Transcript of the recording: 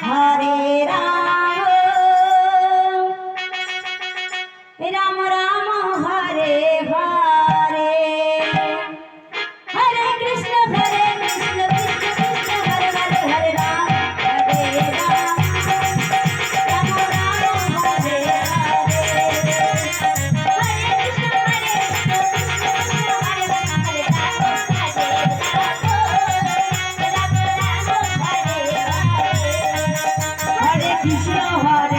Hare Ram Ram Ram Hare Hare Hare Krishna Krishna Krishna Hare Hare Hare Ram Ram Ram Hare Hare Hare Krishna Krishna Hare Hare Hare Ram Ram Hare Hare Hare Krishna Hare